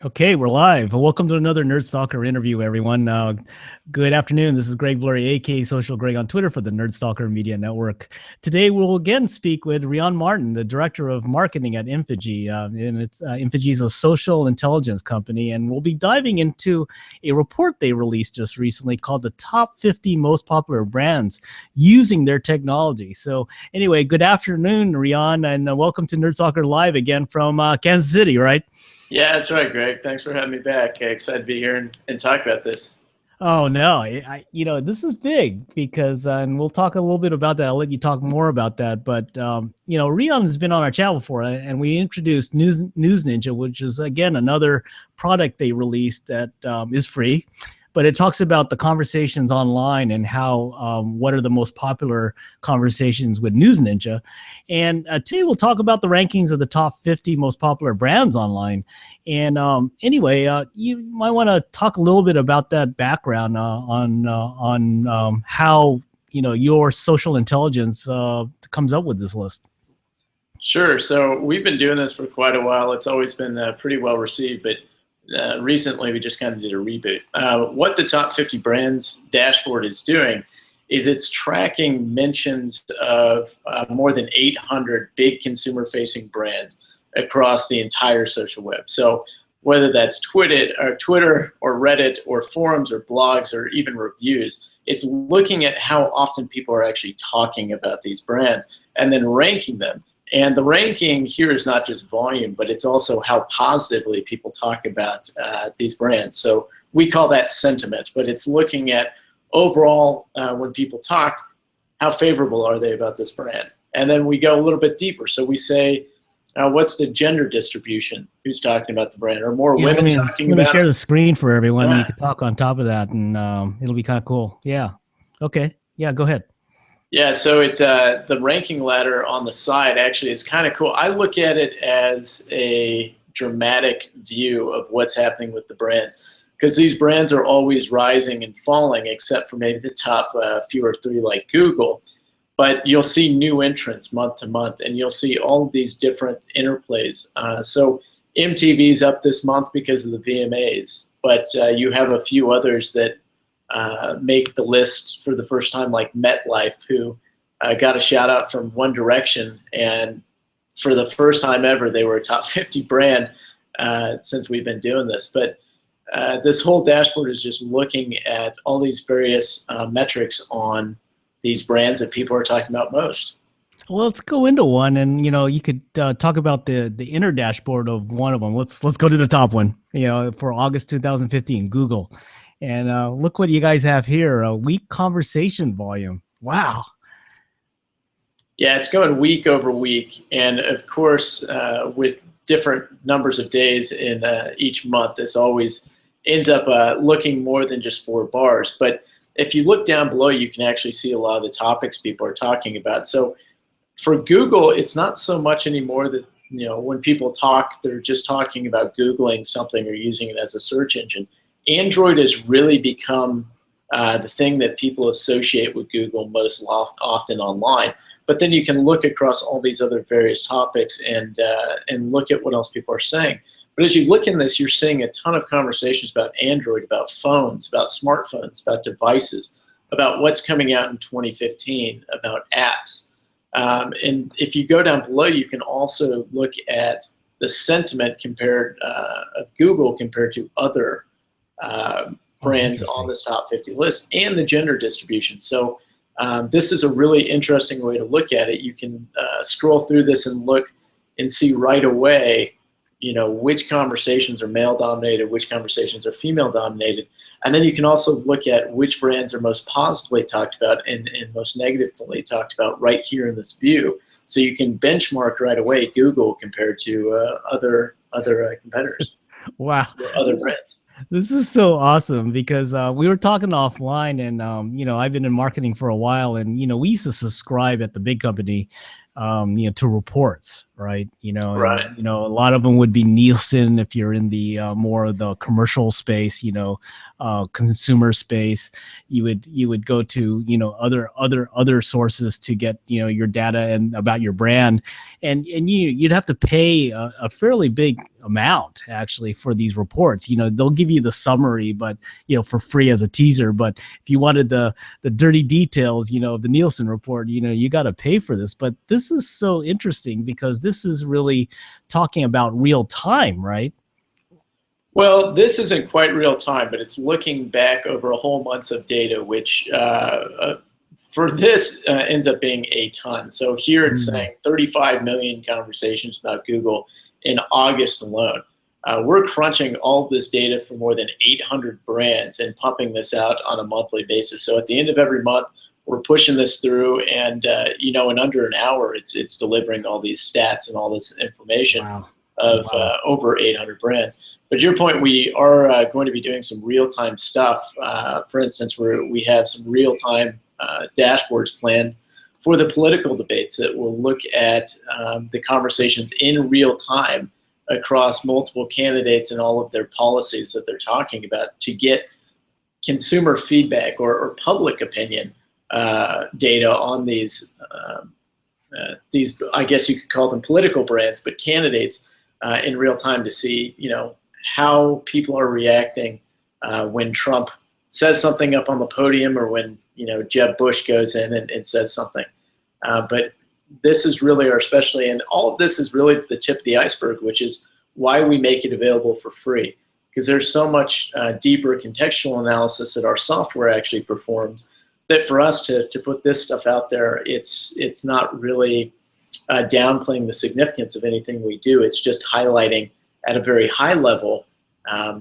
Okay, we're live. Welcome to another Nerd Stalker interview, everyone. Good afternoon. This is Greg Blurry, aka Social Greg on Twitter for the Nerd Stalker Media Network. Today, we'll again speak with Rion Martin, the director of marketing at Infigi. Infigi is a social intelligence company, and we'll be diving into a report they released just recently called the Top 50 Most Popular Brands Using Their Technology. So, anyway, good afternoon, Rion, and welcome to Nerd Stalker Live again from Kansas City, right? Yeah, that's right, Greg. Thanks for having me back. Excited to be here and talk about this. Oh no, this is big because, and we'll talk a little bit about that. I'll let you talk more about that. But Rion has been on our channel before, and we introduced News Ninja, which is again another product they released that is free, but it talks about the conversations online and how what are the most popular conversations with News Ninja. And today we'll talk about the rankings of the top 50 most popular brands online. And anyway, you might want to talk a little bit about that background on how your social intelligence comes up with this list. Sure. So we've been doing this for quite a while. It's always been pretty well received, but recently we just kind of did a reboot. What the top 50 brands dashboard is doing is it's tracking mentions of more than 800 big consumer-facing brands across the entire social web. So whether that's Twitter or Reddit or forums or blogs or even reviews, it's looking at how often people are actually talking about these brands and then ranking them. And the ranking here is not just volume, but it's also how positively people talk about these brands. So we call that sentiment, but it's looking at overall when people talk, how favorable are they about this brand? And then we go a little bit deeper. So we say, what's the gender distribution? Who's talking about the brand? Or more women talking about it? Let me share the screen for everyone. Yeah. You can talk on top of that, and it'll be kind of cool. Yeah. Okay. Yeah, go ahead. Yeah, so it's the ranking ladder on the side actually is kind of cool. I look at it as a dramatic view of what's happening with the brands because these brands are always rising and falling except for maybe the top few or three like Google. But you'll see new entrants month to month, and you'll see all of these different interplays. So MTV's up this month because of the VMAs, but you have a few others that make the list for the first time, like MetLife, who got a shout out from One Direction, and for the first time ever, they were a top 50 brand since we've been doing this. But this whole dashboard is just looking at all these various metrics on these brands that people are talking about most. Well, let's go into one, and you could talk about the inner dashboard of one of them. Let's go to the top one. For August 2015, Google, and look what you guys have here: a week conversation volume. Wow. Yeah, it's going week over week, and of course, with different numbers of days in each month, this always ends up looking more than just 4 bars. But if you look down below, you can actually see a lot of the topics people are talking about. So for Google, it's not so much anymore that, when people talk, they're just talking about Googling something or using it as a search engine. Android has really become the thing that people associate with Google most often online. But then you can look across all these other various topics and look at what else people are saying. But as you look in this, you're seeing a ton of conversations about Android, about phones, about smartphones, about devices, about what's coming out in 2015, about apps. And if you go down below, you can also look at the sentiment of Google compared to other brands on this top 50 list, and the gender distribution. So this is a really interesting way to look at it. You can scroll through this and look and see right away which conversations are male dominated, which conversations are female dominated. And then you can also look at which brands are most positively talked about and most negatively talked about right here in this view. So you can benchmark right away Google compared to other competitors. Wow. Other brands. This is so awesome because we were talking offline, and I've been in marketing for a while, and we used to subscribe at the big company to reports, right? You know, and Right. you know, a lot of them would be Nielsen if you're in the more of the commercial space, you know, consumer space. You would go to, you know, other sources to get, you know, your data and about your brand, and you'd have to pay a fairly big amount actually for these reports. You know, they'll give you the summary, but you know, for free as a teaser. But if you wanted the dirty details, you know, of the Nielsen report, you know, you got to pay for this. But this is so interesting because this is really talking about real time, right? Well, this isn't quite real time, but it's looking back over a whole months of data, which for this ends up being a ton. So here it's Mm. saying 35 million conversations about Google in August alone. We're crunching all of this data for more than 800 brands and pumping this out on a monthly basis. So at the end of every month, we're pushing this through, and you know, in under an hour, it's delivering all these stats and all this information Wow. of Wow. over 800 brands. But to your point, we are going to be doing some real-time stuff. For instance, we have some real-time dashboards planned for the political debates that will look at the conversations in real time across multiple candidates and all of their policies that they're talking about to get consumer feedback or public opinion data on these, I guess you could call them political brands, but candidates in real time to see, you know, how people are reacting when Trump says something up on the podium or when, you know, Jeb Bush goes in and says something. But this is really our specialty, and all of this is really the tip of the iceberg, which is why we make it available for free, because there's so much deeper contextual analysis that our software actually performs that for us to put this stuff out there, it's not really downplaying the significance of anything we do. It's just highlighting at a very high level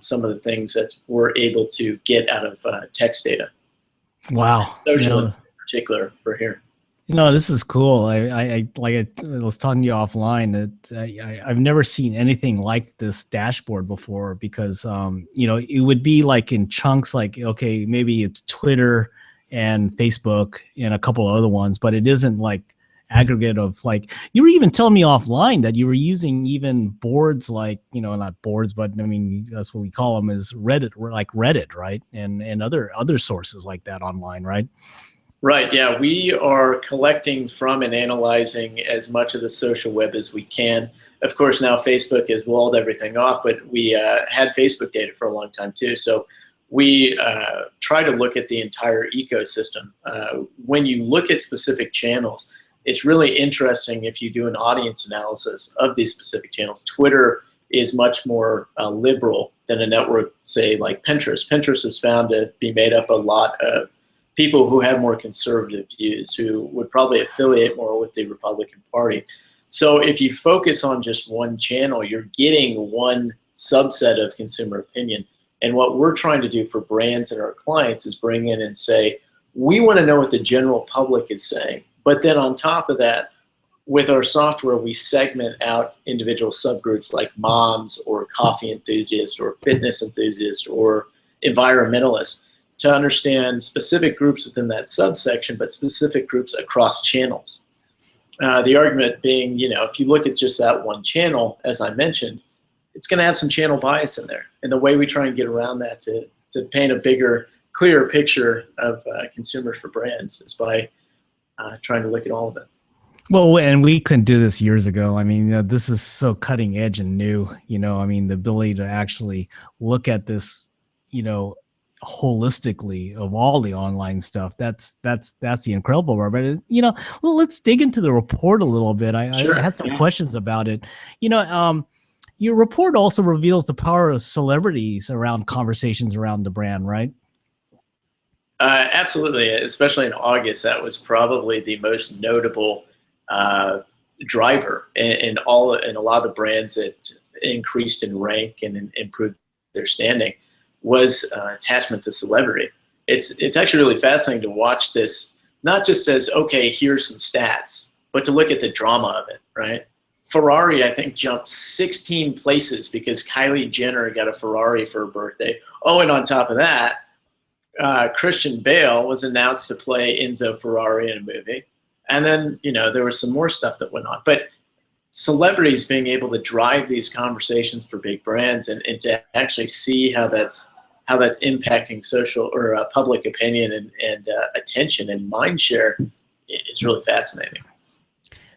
some of the things that we're able to get out of text data, Wow. social in particular for here. You know, this is cool. I was talking to you offline. I've never seen anything like this dashboard before because, you know, it would be like in chunks, like, okay, maybe it's Twitter and Facebook and a couple of other ones, but it isn't like aggregate of like, you were even telling me offline that you were using even boards like, you know, not boards, but I mean, that's what we call them is Reddit, like Reddit, right? And other sources like that online, right? Right, yeah, we are collecting from and analyzing as much of the social web as we can. Of course, now Facebook has walled everything off, but we had Facebook data for a long time too. So we try to look at the entire ecosystem. When you look at specific channels, it's really interesting if you do an audience analysis of these specific channels. Twitter is much more liberal than a network, say, like Pinterest. Pinterest is found to be made up a lot of people who have more conservative views, who would probably affiliate more with the Republican Party. So if you focus on just one channel, you're getting one subset of consumer opinion. And what we're trying to do for brands and our clients is bring in and say, we want to know what the general public is saying. But then on top of that, with our software, we segment out individual subgroups like moms or coffee enthusiasts or fitness enthusiasts or environmentalists, to understand specific groups within that subsection, but specific groups across channels. The argument being, you know, if you look at just that one channel, as I mentioned, it's going to have some channel bias in there. And the way we try and get around that to paint a bigger, clearer picture of consumers for brands is by trying to look at all of it. Well, and we couldn't do this years ago. I mean, this is so cutting edge and new, you know, I mean, the ability to actually look at this, you know, holistically of all the online stuff. That's the incredible part. But you know, well, let's dig into the report a little bit. Sure. I had some questions about it. You know, your report also reveals the power of celebrities around conversations around the brand, right? Absolutely, especially in August, that was probably the most notable driver in a lot of the brands that increased in rank and improved their standing was attachment to celebrity. It's actually really fascinating to watch this, not just as, okay, here's some stats, but to look at the drama of it, right? Ferrari, I think, jumped 16 places because Kylie Jenner got a Ferrari for her birthday. Oh, and on top of that, Christian Bale was announced to play Enzo Ferrari in a movie. And then, you know, there was some more stuff that went on. But celebrities being able to drive these conversations for big brands and to actually see how that's impacting social or public opinion and attention and mind share is really fascinating.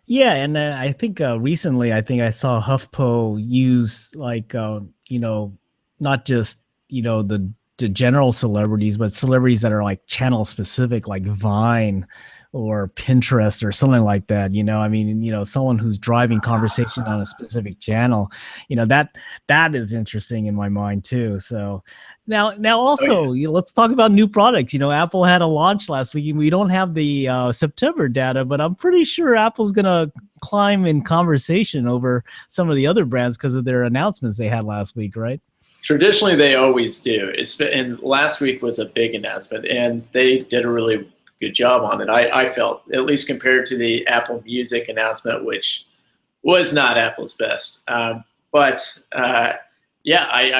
Yeah, and I think recently, I think I saw HuffPo use like not just the general celebrities, but celebrities that are like channel specific, like Vine or Pinterest or something like that. I mean, someone who's driving conversation on a specific channel. That is interesting in my mind too. So now also, let's talk about new products. Apple had a launch last week. We don't have the September data, but I'm pretty sure Apple's gonna climb in conversation over some of the other brands because of their announcements they had last week, right? Traditionally, they always do. And last week was a big announcement, and they did a really good job on it. I felt, at least compared to the Apple Music announcement, which was not Apple's best. I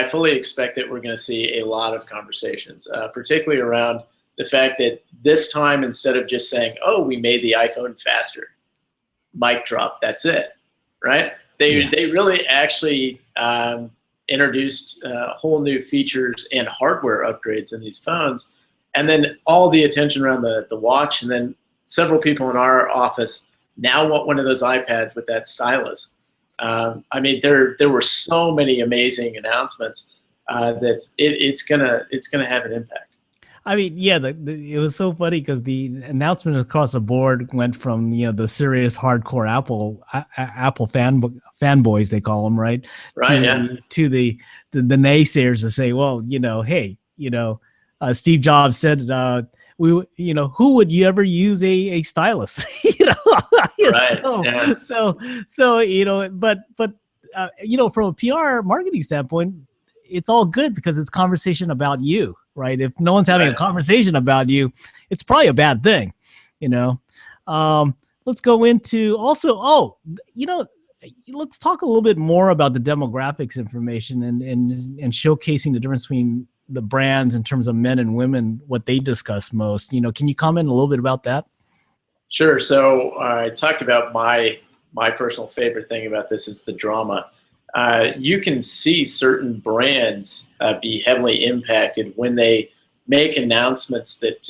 fully expect that we're going to see a lot of conversations, particularly around the fact that this time, instead of just saying, "Oh, we made the iPhone faster," mic drop, that's it, right? They really actually introduced whole new features and hardware upgrades in these phones, and then all the attention around the watch, and then several people in our office now want one of those iPads with that stylus. I mean, there were so many amazing announcements that it's gonna have an impact. I mean, yeah, it was so funny because the announcement across the board went from the serious hardcore Apple fanboys, they call them, right? Right. Yeah. To the naysayers to say, well, hey, Steve Jobs said, who would you ever use a stylus? Right. But from a PR marketing standpoint, it's all good because it's conversation about you, right? If no one's having a conversation about you, it's probably a bad thing, Let's go into also, let's talk a little bit more about the demographics information and showcasing the difference between the brands in terms of men and women, what they discuss most. Can you comment a little bit about that? Sure. So I talked about my personal favorite thing about this is the drama. You can see certain brands be heavily impacted when they make announcements that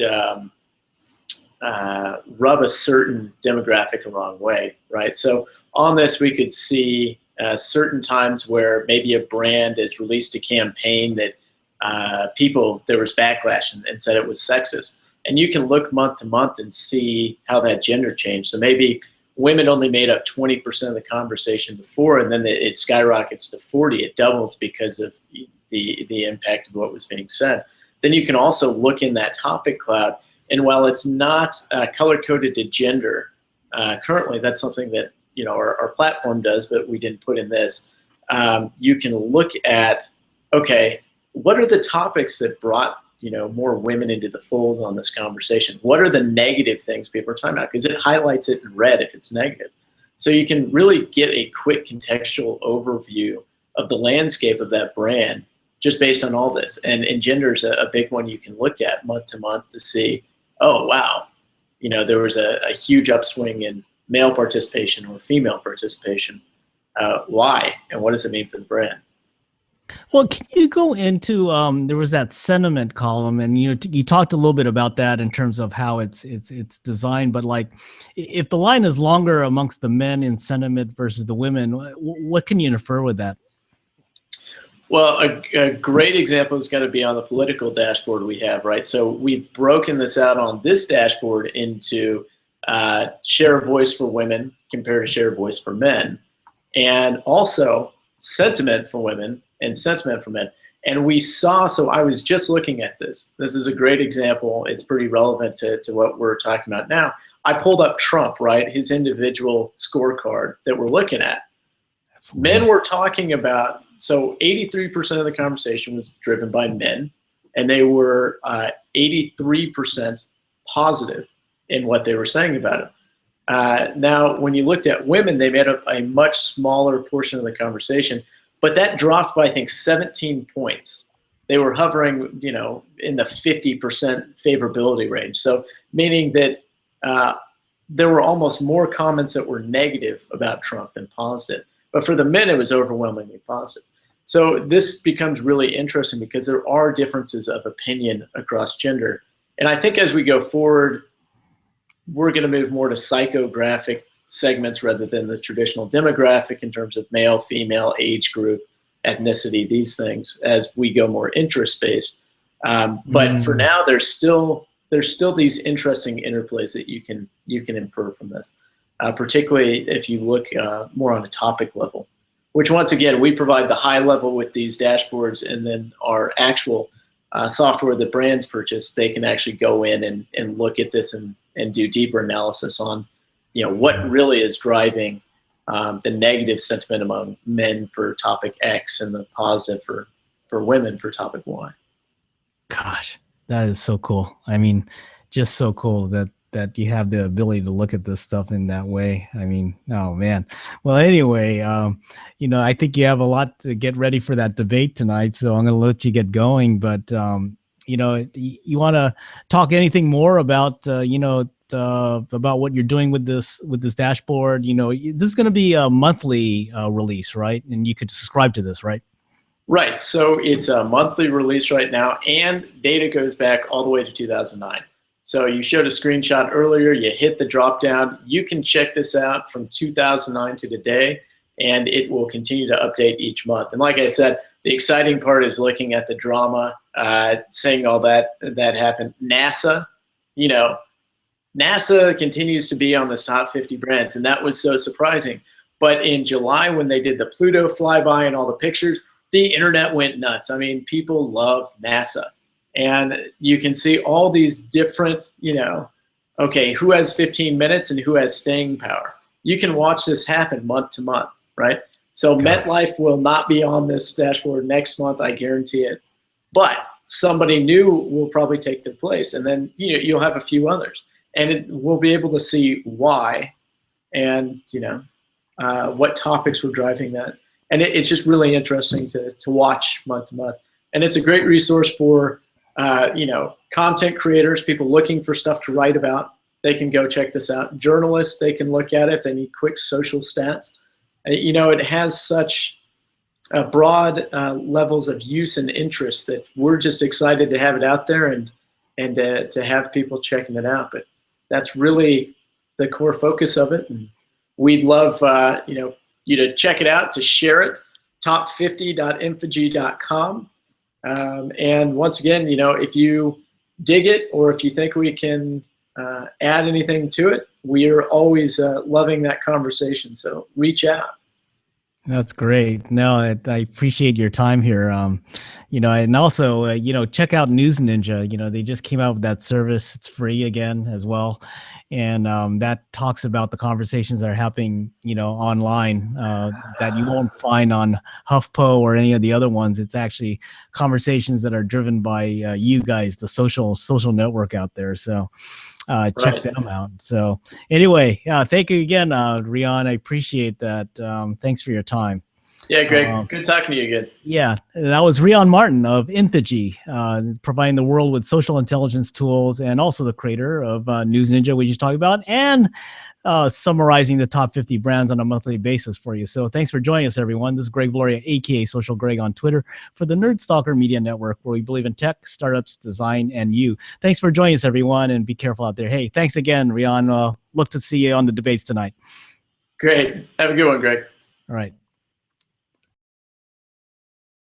rub a certain demographic the wrong way, right? So on this, we could see certain times where maybe a brand has released a campaign that there was backlash and said it was sexist. And you can look month to month and see how that gender changed. So maybe women only made up 20% of the conversation before, and then it skyrockets to 40. It doubles because of the impact of what was being said. Then you can also look in that topic cloud, and while it's not color-coded to gender, currently that's something that our platform does, but we didn't put in this. You can look at, okay, what are the topics that brought more women into the fold on this conversation? What are the negative things people are talking about? Because it highlights it in red if it's negative. So you can really get a quick contextual overview of the landscape of that brand just based on all this. And gender is a big one you can look at month to month to see, oh, wow, there was a huge upswing in male participation or female participation. Why? And what does it mean for the brand? Well, can you go into there was that sentiment column, and you talked a little bit about that in terms of how it's designed, but like if the line is longer amongst the men in sentiment versus the women, what can you infer with that? Well, a great example is going to be on the political dashboard we have, right? So we've broken this out on this dashboard into share of voice for women compared to share of voice for men, and also sentiment for women and sentiment for men. And we saw, so I was just looking at this. This is a great example. It's pretty relevant to what we're talking about now. I pulled up Trump, right? His individual scorecard that we're looking at. Absolutely. Men were talking about, so 83% of the conversation was driven by men, and they were 83% positive in what they were saying about him. Now, when you looked at women, they made up a much smaller portion of the conversation, but that dropped by, I think, 17 points. They were hovering, in the 50% favorability range. So meaning that there were almost more comments that were negative about Trump than positive. But for the men, it was overwhelmingly positive. So this becomes really interesting because there are differences of opinion across gender. And I think as we go forward, we're going to move more to psychographic segments rather than the traditional demographic in terms of male, female, age group, ethnicity, these things, as we go more interest-based. But for now, there's still these interesting interplays that you can infer from this, particularly if you look more on a topic level, which once again, we provide the high level with these dashboards, and then our actual software that brands purchase, they can actually go in and look at this and do deeper analysis on, what really is driving the negative sentiment among men for topic X and the positive for women for topic Y. Gosh, that is so cool. I mean, just so cool that you have the ability to look at this stuff in that way. I mean, oh man. Well, anyway, I think you have a lot to get ready for that debate tonight, so I'm going to let you get going. But you want to talk anything more about about what you're doing with this dashboard? This is going to be a monthly release, right? And you could subscribe to this, right? Right. So it's a monthly release right now, and data goes back all the way to 2009. So you showed a screenshot earlier. You hit the drop down. You can check this out from 2009 to today, and it will continue to update each month. And like I said, the exciting part is looking at the drama, seeing all that happened. NASA continues to be on this top 50 brands, and that was so surprising. But in July, when they did the Pluto flyby and all the pictures, the internet went nuts. I mean, people love NASA. And you can see all these different, okay, who has 15 minutes and who has staying power. You can watch this happen month to month, right? So MetLife will not be on this dashboard next month, I guarantee it. But somebody new will probably take their place. And then you'll have a few others. And we'll be able to see why and, what topics were driving that. And it's just really interesting to watch month to month. And it's a great resource for, content creators, people looking for stuff to write about. They can go check this out. Journalists, they can look at it if they need quick social stats. It has such broad levels of use and interest that we're just excited to have it out there and to have people checking it out. But that's really the core focus of it. And we'd love, you to check it out, to share it, top50.infogee.com. And once again, if you dig it or if you think we can add anything to it, we are always loving that conversation. So reach out. That's great. No, I appreciate your time here. And also, check out News Ninja. They just came out with that service. It's free again as well. And that talks about the conversations that are happening, online that you won't find on HuffPo or any of the other ones. It's actually conversations that are driven by you guys, the social network out there. So check them out. So anyway, thank you again, Rion. I appreciate that. Thanks for your time. Yeah, Greg. Good talking to you again. Yeah, that was Rion Martin of Infogee, providing the world with social intelligence tools, and also the creator of News Ninja, we just talked about, and summarizing the top 50 brands on a monthly basis for you. So thanks for joining us, everyone. This is Greg Valoria, aka Social Greg on Twitter, for the Nerd Stalker Media Network, where we believe in tech, startups, design, and you. Thanks for joining us, everyone, and be careful out there. Hey, thanks again, Rion. Look to see you on the debates tonight. Great. Have a good one, Greg. All right.